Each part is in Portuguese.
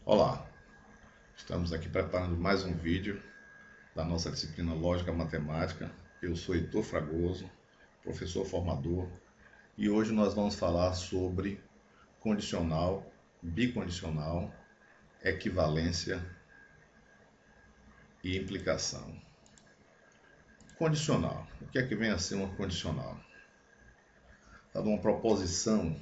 Olá, estamos aqui preparando mais um vídeo da nossa disciplina Lógica Matemática. Eu sou Heitor Fragoso, professor formador, e hoje nós vamos falar sobre condicional, bicondicional, equivalência e implicação. Condicional. O que é que vem a ser uma condicional? Dada uma proposição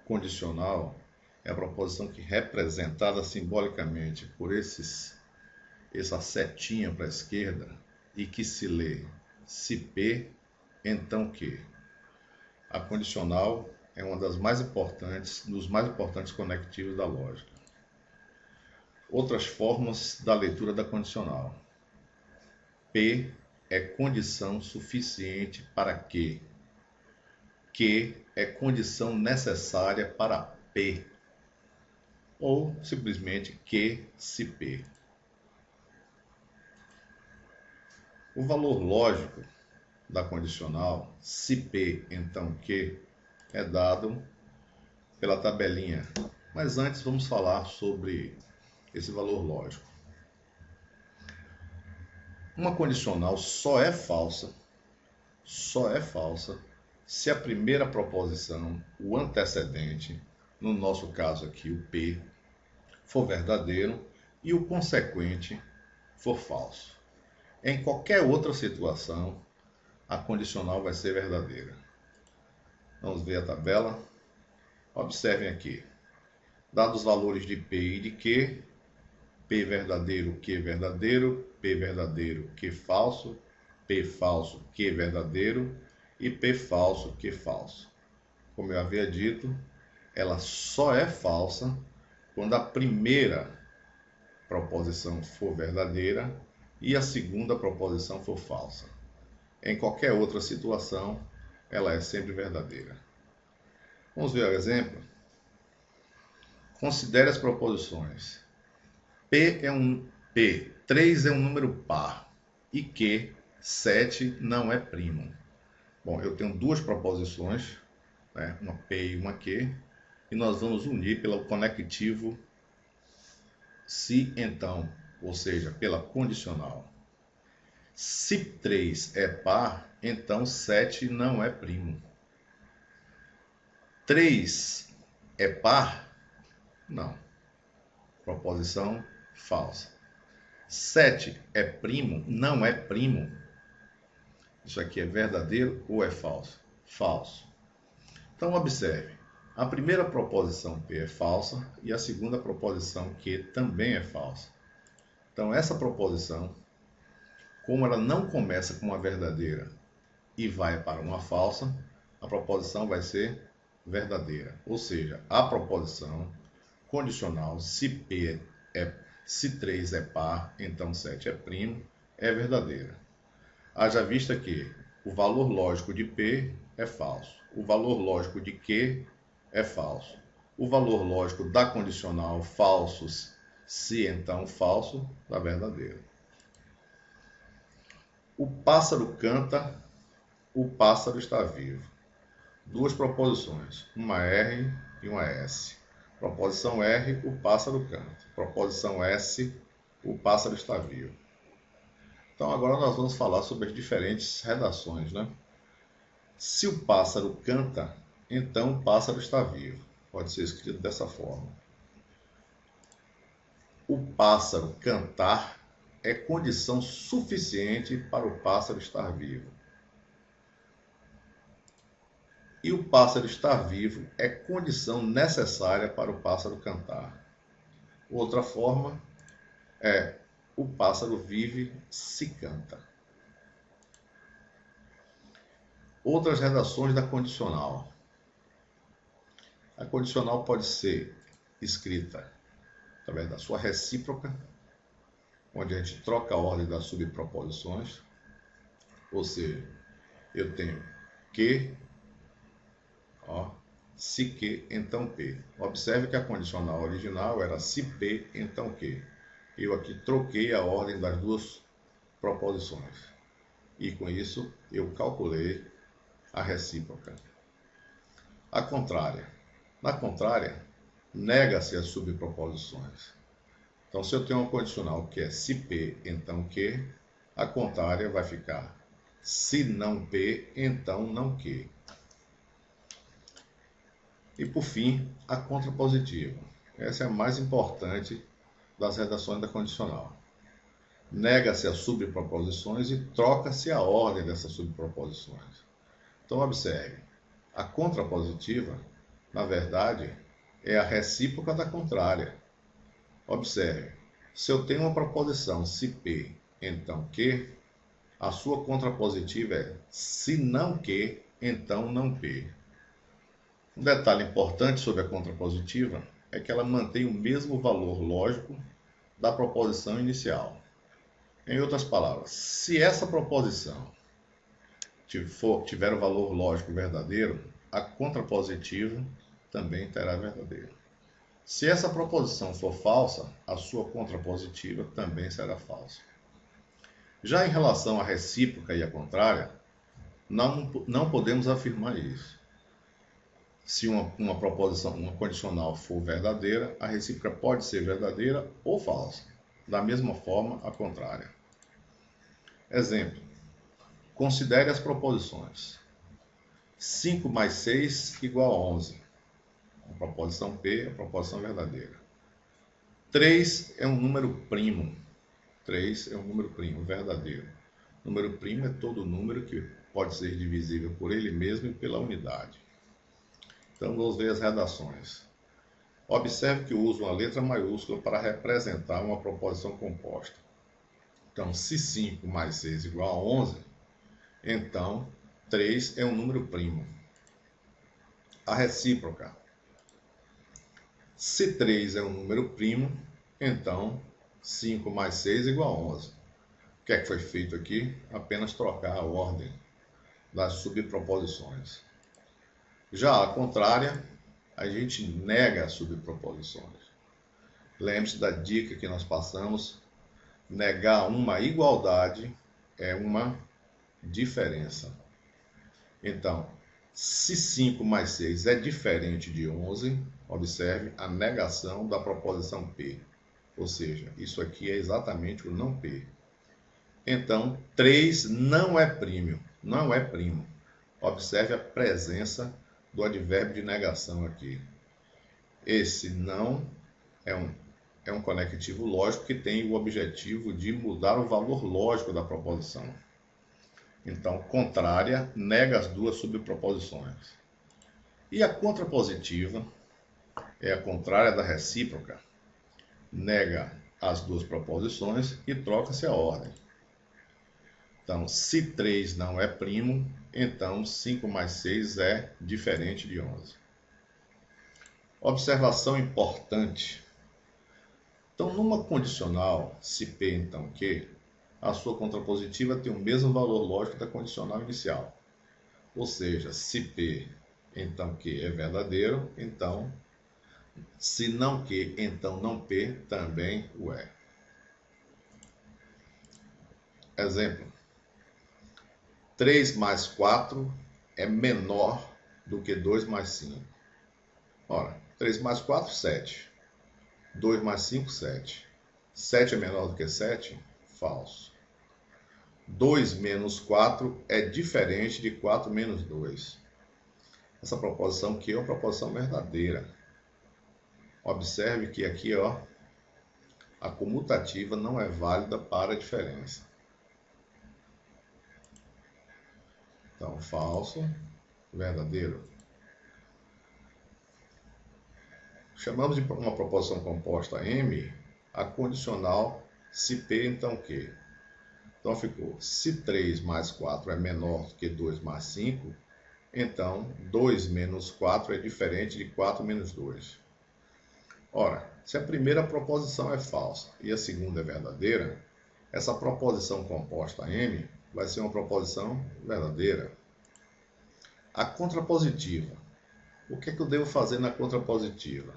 condicional, é a proposição que representada simbolicamente por essa setinha para a esquerda e que se lê se P, então Q. A condicional é uma das mais importantes, dos mais importantes conectivos da lógica. Outras formas da leitura da condicional. P é condição suficiente para Q. Q é condição necessária para P. Ou simplesmente Q se P. O valor lógico da condicional, se P, então Q, é dado pela tabelinha. Mas antes vamos falar sobre esse valor lógico. Uma condicional só é falsa se a primeira proposição, o antecedente, no nosso caso aqui o P, for verdadeiro e o consequente for falso. Em qualquer outra situação, a condicional vai ser verdadeira. Vamos ver a tabela. Observem aqui. Dados os valores de P e de Q, P verdadeiro, Q verdadeiro, P verdadeiro, Q falso, P falso, Q verdadeiro e P falso, Q falso. Como eu havia dito, ela só é falsa quando a primeira proposição for verdadeira e a segunda proposição for falsa. Em qualquer outra situação, ela é sempre verdadeira. Vamos ver o exemplo? Considere as proposições. P3 é um número par e Q, 7, não é primo. Bom, eu tenho duas proposições, né, uma P e uma Q, e nós vamos unir pelo conectivo se então, ou seja, pela condicional. Se 3 é par, então 7 não é primo. 3 é par? Não. Proposição falsa. 7 é primo? Não é primo. Isso aqui é verdadeiro ou é falso? Falso. Então, observe. A primeira proposição P é falsa e a segunda proposição Q também é falsa. Então, essa proposição, como ela não começa com uma verdadeira e vai para uma falsa, a proposição vai ser verdadeira. Ou seja, a proposição condicional, se 3 é par, então 7 é primo, é verdadeira. Haja vista que o valor lógico de P é falso, o valor lógico de Q é falso, o valor lógico da condicional falsos, se então falso, da verdadeira. O pássaro canta, o pássaro está vivo. Duas proposições, uma R e uma S. Proposição R, o pássaro canta. Proposição S, o pássaro está vivo. Então agora nós vamos falar sobre as diferentes redações, né? Se o pássaro canta, então o pássaro está vivo. Pode ser escrito dessa forma. O pássaro cantar é condição suficiente para o pássaro estar vivo. E o pássaro estar vivo é condição necessária para o pássaro cantar. Outra forma é o pássaro vive se canta. Outras redações da condicional. A condicional pode ser escrita através da sua recíproca, onde a gente troca a ordem das subproposições. Ou seja, eu tenho que, se que, então P. Observe que a condicional original era se P, então Q. Eu aqui troquei a ordem das duas proposições. E com isso, eu calculei a recíproca. A contrária. Na contrária, nega-se as subproposições. Então, se eu tenho uma condicional que é se P, então Q, a contrária vai ficar se não P, então não Q. E, por fim, a contrapositiva. Essa é a mais importante das redações da condicional. Nega-se as subproposições e troca-se a ordem dessas subproposições. Então, observe, a contrapositiva, na verdade, é a recíproca da contrária. Observe, se eu tenho uma proposição se P, então Q, a sua contrapositiva é se não Q, então não P. Um detalhe importante sobre a contrapositiva é que ela mantém o mesmo valor lógico da proposição inicial. Em outras palavras, se essa proposição tiver o valor lógico verdadeiro, a contrapositiva também terá verdadeiro. Se essa proposição for falsa, a sua contrapositiva também será falsa. Já em relação à recíproca e à contrária, não podemos afirmar isso. Se uma proposição, uma condicional for verdadeira, a recíproca pode ser verdadeira ou falsa. Da mesma forma, a contrária. Exemplo. Considere as proposições. 5 mais 6 igual a 11. A proposição P, a proposição verdadeira. 3 é um número primo. 3 é um número primo, verdadeiro. Número primo é todo número que pode ser divisível por ele mesmo e pela unidade. Então, vamos ver as redações. Observe que eu uso uma letra maiúscula para representar uma proposição composta. Então, se 5 mais 6 igual a 11, então 3 é um número primo. A recíproca. Se 3 é um número primo, então 5 mais 6 igual a 11. O que é que foi feito aqui? Apenas trocar a ordem das subproposições. Já a contrária, a gente nega as subproposições. Lembre-se da dica que nós passamos: negar uma igualdade é uma diferença. Então, se 5 mais 6 é diferente de 11, observe a negação da proposição P. Ou seja, isso aqui é exatamente o não P. Então, 3 não é primo. Não é primo. Observe a presença do advérbio de negação aqui. Esse não é um conectivo lógico que tem o objetivo de mudar o valor lógico da proposição. Então, contrária nega as duas subproposições. E a contrapositiva é a contrária da recíproca, nega as duas proposições e troca-se a ordem. Então, se 3 não é primo, então 5 mais 6 é diferente de 11. Observação importante. Então, numa condicional, se P então Q, a sua contrapositiva tem o mesmo valor lógico da condicional inicial. Ou seja, se P então Q é verdadeiro, então se não Q, então não P também o é. Exemplo. 3 mais 4 é menor do que 2 mais 5. Ora, 3 mais 4, 7. 2 mais 5, 7. 7 é menor do que 7? Falso. 2 menos 4 é diferente de 4 menos 2. Essa proposição aqui é uma proposição verdadeira. Observe que aqui, ó, a comutativa não é válida para a diferença. Então, falso, verdadeiro. Chamamos de uma proposição composta M a condicional se P então Q. Então ficou, se 3 mais 4 é menor que 2 mais 5, então 2 menos 4 é diferente de 4 menos 2. Ora, se a primeira proposição é falsa e a segunda é verdadeira, essa proposição composta M vai ser uma proposição verdadeira. A contrapositiva. O que é que eu devo fazer na contrapositiva?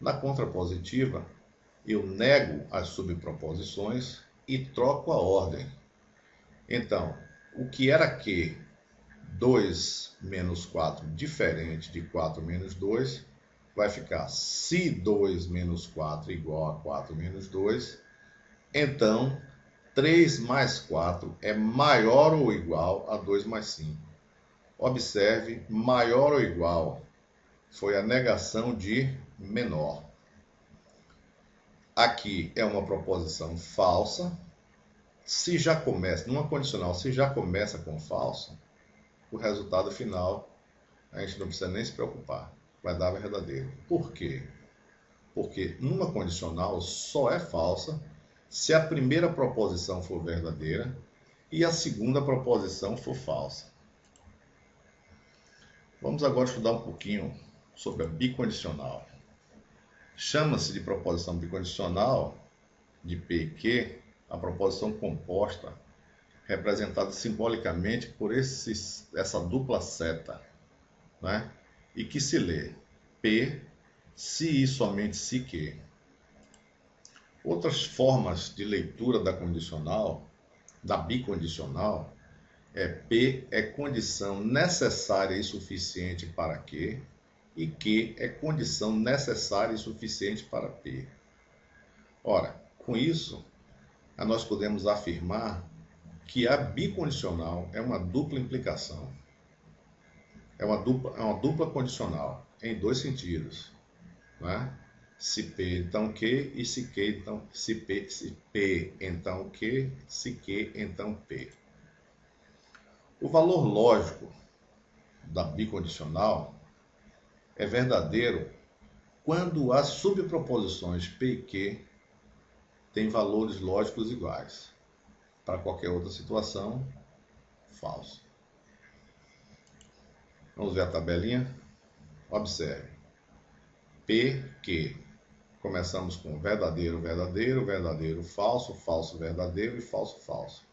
Na contrapositiva, eu nego as subproposições e troco a ordem. Então, o que era Q, 2 menos 4 diferente de 4 menos 2, vai ficar se 2 menos 4 igual a 4 menos 2, então 3 mais 4 é maior ou igual a 2 mais 5. Observe, maior ou igual foi a negação de menor. Aqui é uma proposição falsa. Se já começa, numa condicional, se já começa com falso, o resultado final a gente não precisa nem se preocupar, vai dar verdadeiro. Por quê? Porque numa condicional só é falsa se a primeira proposição for verdadeira e a segunda proposição for falsa. Vamos agora estudar um pouquinho sobre a bicondicional. Chama-se de proposição bicondicional de P e Q a proposição composta, representada simbolicamente por essa dupla seta, né? E que se lê P, se e somente se que. Outras formas de leitura da condicional, da bicondicional, P é condição necessária e suficiente para Q, e Q é condição necessária e suficiente para P. Ora, com isso, nós podemos afirmar que a bicondicional é uma dupla implicação. É uma dupla condicional, em dois sentidos, né? Se P, então Q, e se Q, então se P, então Q, se Q, então P. O valor lógico da bicondicional é verdadeiro quando as subproposições P e Q têm valores lógicos iguais. Para qualquer outra situação, falso. Vamos ver a tabelinha? Observe. P, Q. Começamos com verdadeiro, verdadeiro, verdadeiro, falso, falso, verdadeiro e falso, falso.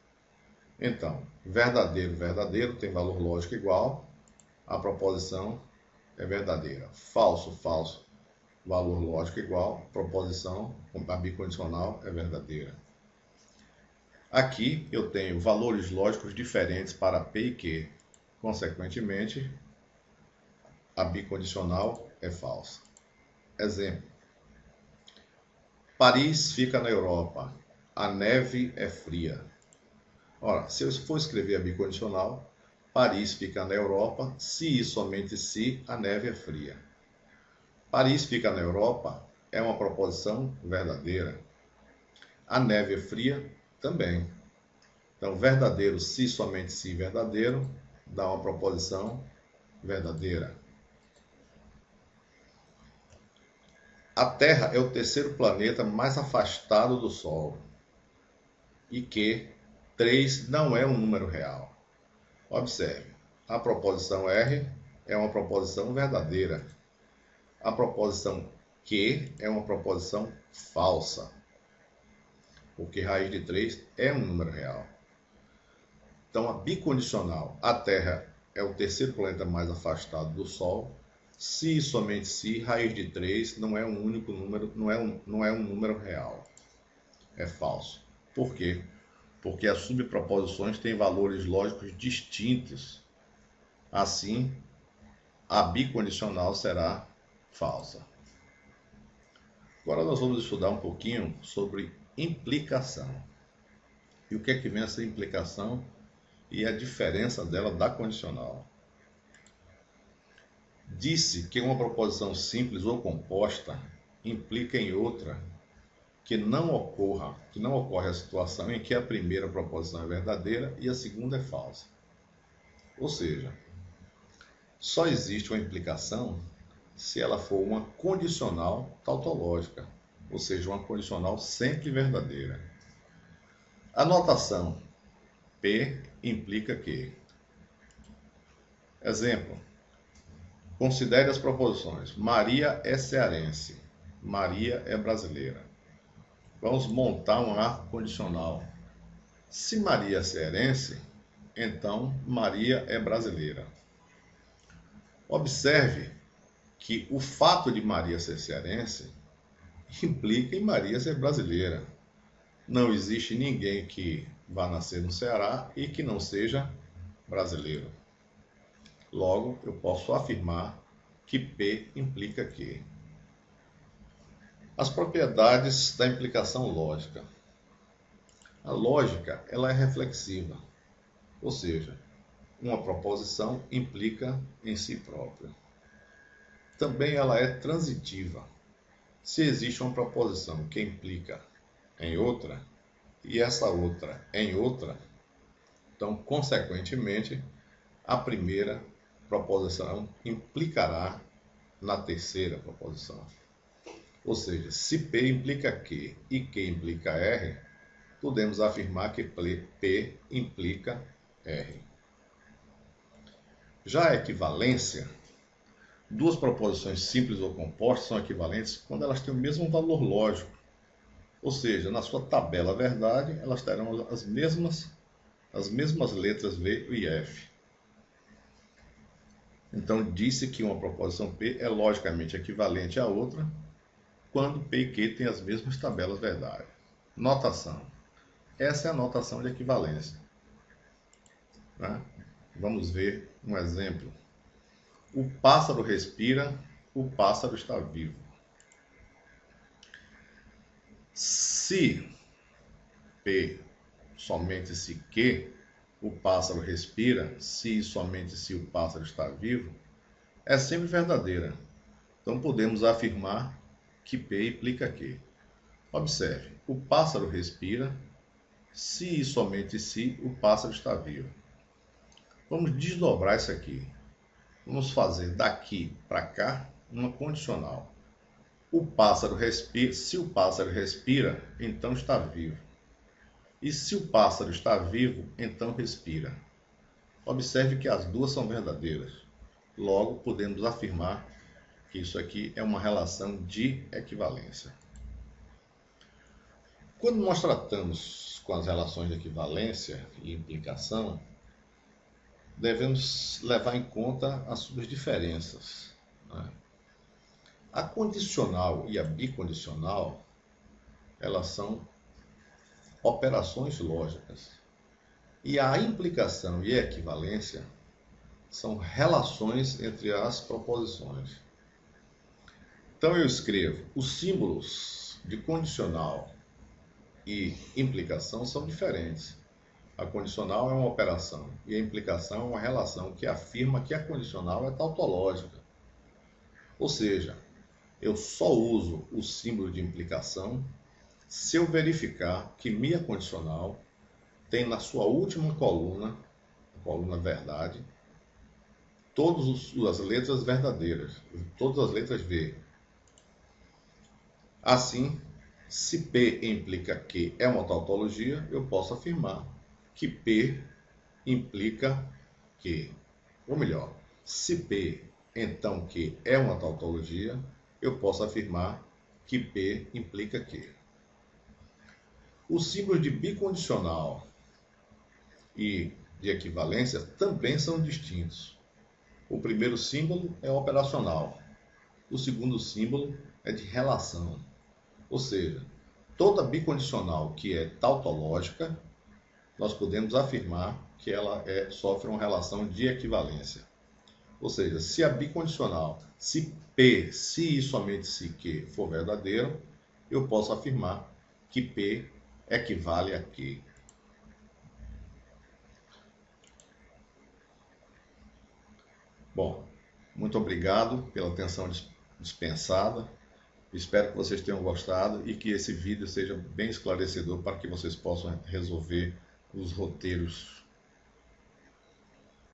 Então, verdadeiro, verdadeiro tem valor lógico igual, a proposição é verdadeira. Falso, falso, valor lógico igual, proposição, a bicondicional é verdadeira. Aqui eu tenho valores lógicos diferentes para P e Q. Consequentemente, a bicondicional é falsa. Exemplo. Paris fica na Europa. A neve é fria. Ora, se eu for escrever a bicondicional, Paris fica na Europa, se e somente se a neve é fria. Paris fica na Europa é uma proposição verdadeira. A neve é fria também. Então, verdadeiro, se somente se verdadeiro, dá uma proposição verdadeira. A Terra é o terceiro planeta mais afastado do Sol e que 3 não é um número real. Observe, a proposição R é uma proposição verdadeira. A proposição que é uma proposição falsa, porque raiz de 3 é um número real. Então, a bicondicional, a Terra é o terceiro planeta mais afastado do Sol, se e somente se, raiz de 3 não é um único número, não é um número real. É falso. Por quê? Porque as subproposições têm valores lógicos distintos. Assim, a bicondicional será falsa. Agora nós vamos estudar um pouquinho sobre implicação. E o que é que vem essa implicação e a diferença dela da condicional. Disse que uma proposição simples ou composta implica em outra que não ocorre a situação em que a primeira proposição é verdadeira e a segunda é falsa. Ou seja, só existe uma implicação se ela for uma condicional tautológica, ou seja, uma condicional sempre verdadeira. A notação P implica que. Exemplo. Considere as proposições. Maria é cearense. Maria é brasileira. Vamos montar um arco condicional. Se Maria é cearense, então Maria é brasileira. Observe que o fato de Maria ser cearense implica em Maria ser brasileira. Não existe ninguém que vá nascer no Ceará e que não seja brasileiro. Logo, eu posso afirmar que P implica que. As propriedades da implicação lógica. A lógica, ela é reflexiva, ou seja, uma proposição implica em si própria. Também ela é transitiva. Se existe uma proposição que implica em outra, e essa outra em outra, então, consequentemente, a primeira proposição implicará na terceira proposição. Ou seja, se P implica Q e Q implica R, podemos afirmar que P implica R. Já a equivalência, duas proposições simples ou compostas são equivalentes quando elas têm o mesmo valor lógico. Ou seja, na sua tabela verdade, elas terão as mesmas letras V e F. Então, disse que uma proposição P é logicamente equivalente à outra quando P e Q têm as mesmas tabelas verdade. Notação. Essa é a notação de equivalência. Né? Vamos ver um exemplo. O pássaro respira, o pássaro está vivo. Se P somente se Q, o pássaro respira, se e somente se o pássaro está vivo, é sempre verdadeira. Então podemos afirmar que P implica Q. Observe, o pássaro respira, se e somente se o pássaro está vivo. Vamos desdobrar isso aqui. Vamos fazer daqui para cá uma condicional. O pássaro respira, se o pássaro respira, então está vivo. E se o pássaro está vivo, então respira. Observe que as duas são verdadeiras. Logo, podemos afirmar que isso aqui é uma relação de equivalência. Quando nós tratamos com as relações de equivalência e implicação, devemos levar em conta as suas diferenças. Né? A condicional e a bicondicional, elas são operações lógicas. E a implicação e a equivalência são relações entre as proposições. Então eu escrevo, os símbolos de condicional e implicação são diferentes. A condicional é uma operação e a implicação é uma relação que afirma que a condicional é tautológica. Ou seja, eu só uso o símbolo de implicação se eu verificar que minha condicional tem na sua última coluna, a coluna verdade, todas as letras verdadeiras, todas as letras V. Assim, se P implica Q é uma tautologia, eu posso afirmar que P implica Q. Ou melhor, se P então Q é uma tautologia, eu posso afirmar que P implica Q. Os símbolos de bicondicional e de equivalência também são distintos. O primeiro símbolo é operacional. O segundo símbolo é de relação. Ou seja, toda bicondicional que é tautológica, nós podemos afirmar que ela sofre uma relação de equivalência. Ou seja, se a bicondicional, se P, se e somente se Q for verdadeiro, eu posso afirmar que P equivale a Q. Bom, muito obrigado pela atenção dispensada. Espero que vocês tenham gostado e que esse vídeo seja bem esclarecedor para que vocês possam resolver os roteiros